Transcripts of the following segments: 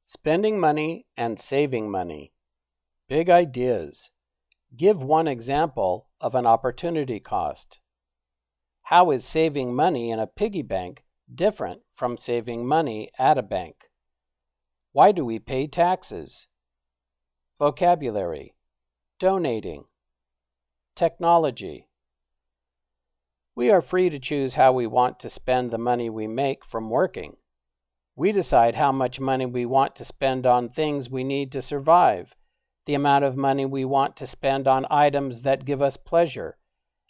Spending money and saving money. Big ideas. Give one example of an opportunity cost. How is saving money in a piggy bank different from saving money at a bank? Why do we pay taxes? Vocabulary. Donating. Technology. We are free to choose how we want to spend the money we make from working. We decide how much money we want to spend on things we need to survive, the amount of money we want to spend on items that give us pleasure,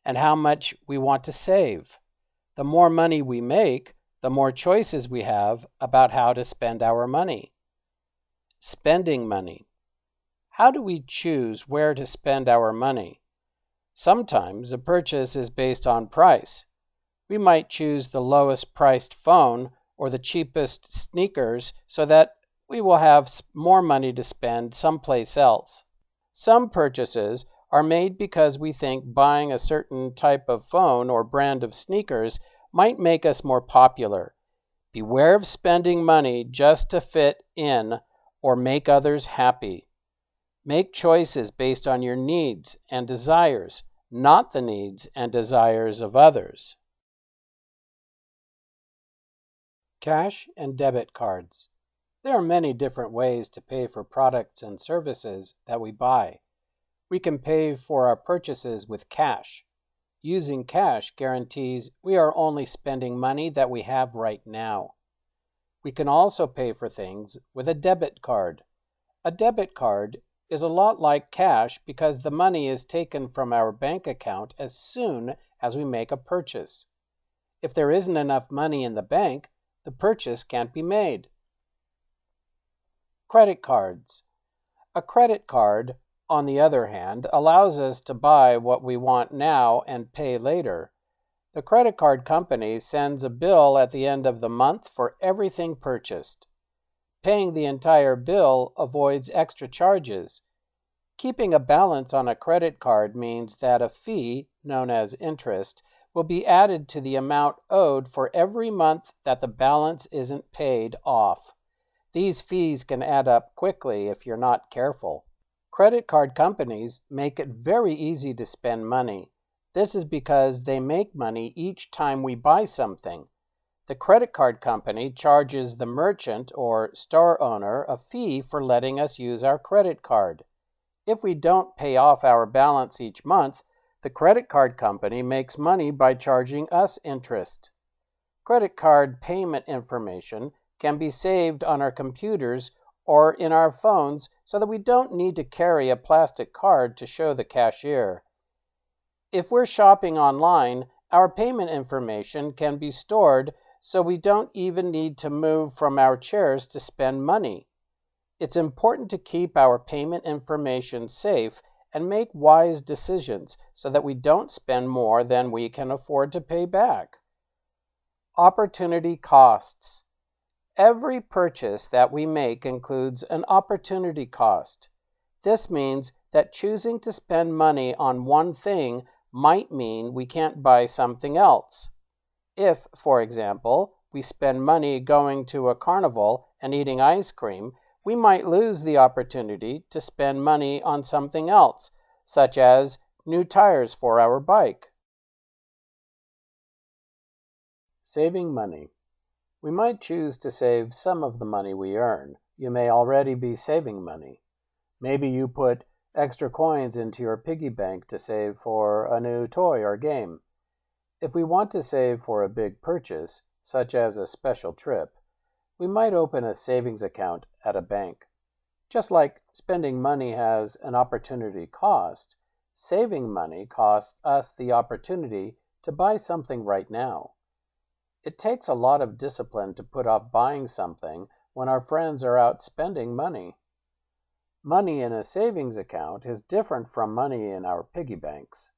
and how much we want to save. The more money we make, the more choices we have about how to spend our money. Spending money. How do we choose where to spend our money? Sometimes a purchase is based on price. We might choose the lowest priced phone or the cheapest sneakers so that we will have more money to spend someplace else. Some purchases are made because we think buying a certain type of phone or brand of sneakers might make us more popular. Beware of spending money just to fit in or make others happy. Make choices based on your needs and desires, not the needs and desires of others. Cash and debit cards. There are many different ways to pay for products and services that we buy. We can pay for our purchases with cash. Using cash guarantees we are only spending money that we have right now. We can also pay for things with a debit card. A debit card is a lot like cash because the money is taken from our bank account as soon as we make a purchase. If there isn't enough money in the bank, the purchase can't be made. Credit cards. A credit card, on the other hand, allows us to buy what we want now and pay later. The credit card company sends a bill at the end of the month for everything purchased. Paying the entire bill avoids extra charges. Keeping a balance on a credit card means that a fee, known as interest, will be added to the amount owed for every month that the balance isn't paid off. These fees can add up quickly if you're not careful. Credit card companies make it very easy to spend money. This is because they make money each time we buy something. The credit card company charges the merchant or store owner a fee for letting us use our credit card. If we don't pay off our balance each month, the credit card company makes money by charging us interest. Credit card payment information can be saved on our computers or in our phones so that we don't need to carry a plastic card to show the cashier. If we're shopping online, our payment information can be stored so we don't even need to move from our chairs to spend money. It's important to keep our payment information safe and make wise decisions so that we don't spend more than we can afford to pay back. Opportunity costs. Every purchase that we make includes an opportunity cost. This means that choosing to spend money on one thing might mean we can't buy something else. If, for example, we spend money going to a carnival and eating ice cream, we might lose the opportunity to spend money on something else, such as new tires for our bike. Saving money. We might choose to save some of the money we earn. You may already be saving money. Maybe you put extra coins into your piggy bank to save for a new toy or game. If we want to save for a big purchase, such as a special trip, we might open a savings account at a bank. Just like spending money has an opportunity cost, saving money costs us the opportunity to buy something right now. It takes a lot of discipline to put off buying something when our friends are out spending money. Money in a savings account is different from money in our piggy banks.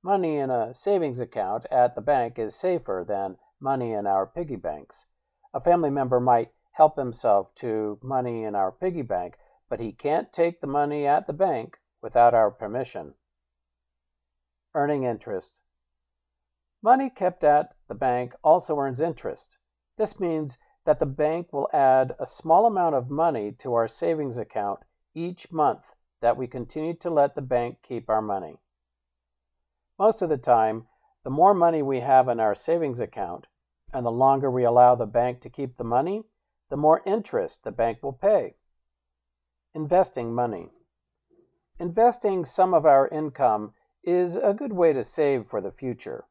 Money in a savings account at the bank is safer than money in our piggy banks. A family member might help himself to money in our piggy bank, but he can't take the money at the bank without our permission. Earning interest. Money kept at the bank also earns interest. This means that the bank will add a small amount of money to our savings account each month that we continue to let the bank keep our money. Most of the time, the more money we have in our savings account, and the longer we allow the bank to keep the money, the more interest the bank will pay. Investing money. Investing some of our income is a good way to save for the future.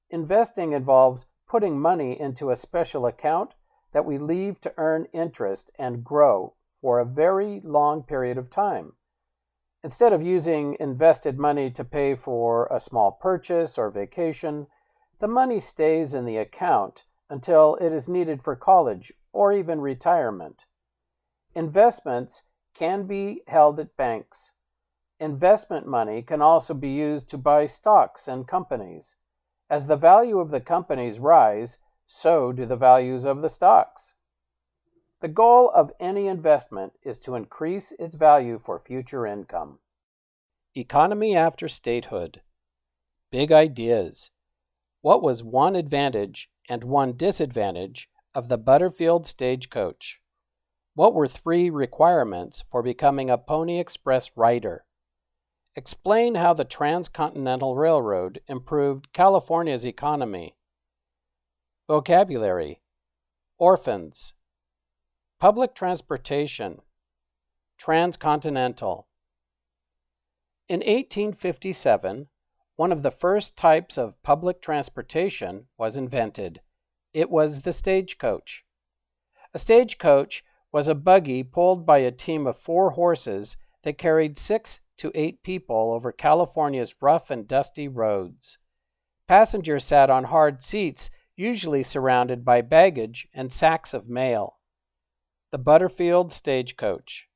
Investing involves putting money into a special account that we leave to earn interest and grow for a very long period of time. Instead of using invested money to pay for a small purchase or vacation, the money stays in the account until it is needed for college or even retirement. Investments can be held at banks. Investment money can also be used to buy stocks and companies. As the value of the companies rise, so do the values of the stocks. The goal of any investment is to increase its value for future income. Economy after statehood. Big ideas. What was one advantage and one disadvantage of the Butterfield stagecoach? What were 3 requirements for becoming a Pony Express rider? Explain how the Transcontinental Railroad improved California's economy. Vocabulary. Orphans. Public transportation. Transcontinental. In 1857, one of the first types of public transportation was invented. It was the stagecoach. A stagecoach was a buggy pulled by a team of 4 horses that carried 6 to 8 people over California's rough and dusty roads. Passengers sat on hard seats, usually surrounded by baggage and sacks of mail. The Butterfield stagecoach.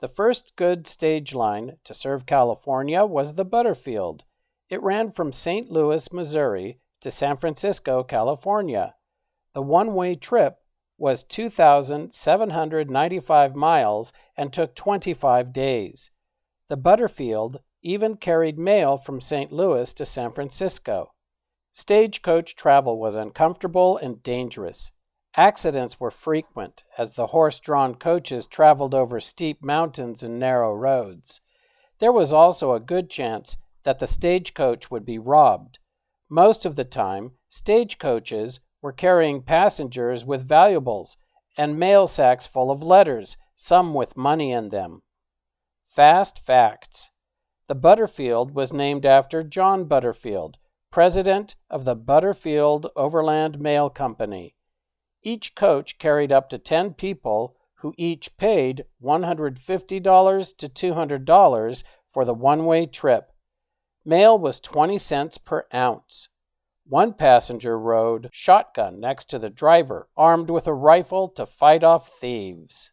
The first good stage line to serve California was the Butterfield. It ran from St. Louis, Missouri to San Francisco, California. The one-way trip was 2,795 miles and took 25 days. The Butterfield even carried mail from St. Louis to San Francisco. Stagecoach travel was uncomfortable and dangerous. Accidents were frequent as the horse-drawn coaches traveled over steep mountains and narrow roads. There was also a good chance that the stagecoach would be robbed. Most of the time, stagecoaches were carrying passengers with valuables and mail sacks full of letters, some with money in them. Fast facts. The Butterfield was named after John Butterfield, president of the Butterfield Overland Mail Company. Each coach carried up to 10 people who each paid $150 to $200 for the one-way trip. Mail was 20 cents per ounce. One passenger rode shotgun next to the driver, armed with a rifle to fight off thieves.